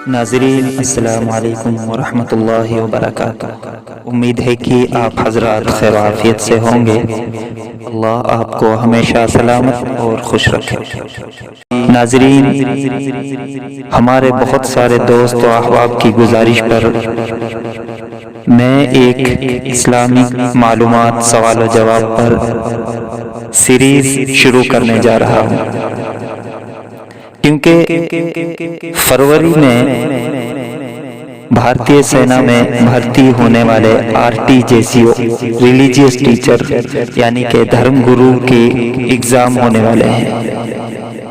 ناظرین السلام علیکم ورحمۃ اللہ وبرکاتہ۔ امید ہے کہ آپ حضرات خیر و عافیت سے ہوں گے۔ اللہ آپ کو ہمیشہ سلامت اور خوش رکھے۔ ناظرین، ہمارے بہت سارے دوست و احباب کی گزارش پر میں ایک اسلامی معلومات سوال و جواب پر سیریز شروع کرنے جا رہا ہوں، کیونکہ فروری میں بھارتی سینا میں بھرتی ہونے والے RT ریلیجیس ٹیچر یعنی کہ دھرم گرو کی ایگزام ہونے والے ہیں۔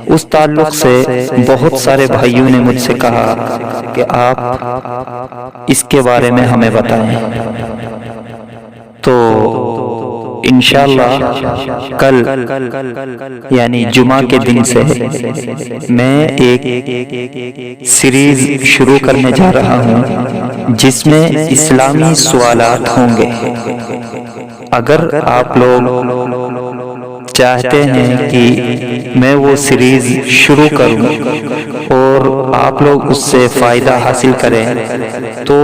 اس تعلق سے بہت سارے بھائیوں نے مجھ سے کہا کہ آپ اس کے بارے میں ہمیں بتائیں، تو انشاءاللہ کل یعنی جمعہ کے دن سے میں ایک سیریز شروع کرنے جا رہا ہوں جس میں اسلامی سوالات ہوں گے۔ اگر آپ لوگ چاہتے ہیں کہ میں وہ سیریز شروع کروں اور آپ لوگ اس سے فائدہ حاصل کریں تو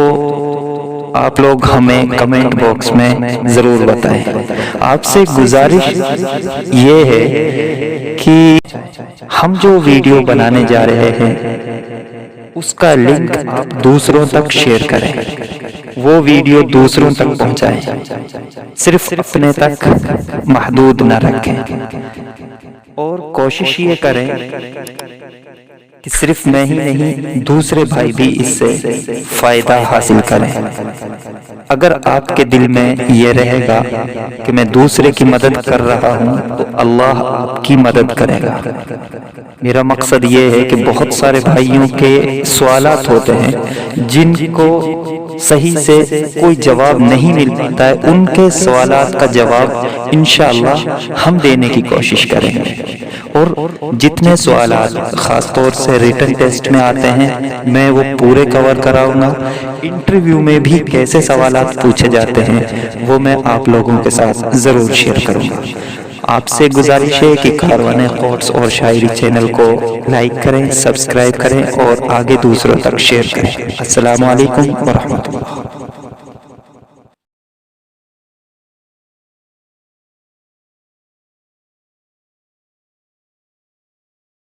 آپ لوگ ہمیں کمنٹ باکس میں ضرور بتائیں۔ آپ سے گزارش یہ ہے کہ ہم جو ویڈیو بنانے جا رہے ہیں اس کا لنک آپ دوسروں تک شیئر کریں، وہ ویڈیو دوسروں تک پہنچائیں، صرف اپنے تک محدود نہ رکھیں، اور کوشش یہ کریں کہ صرف میں ہی نہیں دوسرے بھائی بھی اس سے فائدہ حاصل کریں۔ اگر آپ کے دل میں یہ رہے گا کہ میں دوسرے کی مدد کر رہا ہوں تو اللہ آپ کی مدد کرے گا۔ میرا مقصد یہ ہے کہ بہت سارے بھائیوں کے سوالات ہوتے ہیں جن کو صحیح سے کوئی جواب نہیں مل پاتا ہے، ان کے سوالات کا جواب انشاءاللہ ہم دینے کی کوشش کریں گے، اور جتنے سوالات خاص طور سے ریٹن ٹیسٹ میں آتے ہیں میں وہ پورے کور کراؤں گا۔ انٹرویو میں بھی کیسے سوالات پوچھے جاتے ہیں وہ میں آپ لوگوں کے ساتھ ضرور شیئر کروں گا۔ آپ سے گزارش ہے کہ کاروان قدس اور شاعری چینل کو لائک کریں، سبسکرائب کریں اور آگے دوسروں تک شیئر کریں۔ السلام علیکم ورحمۃ اللہ۔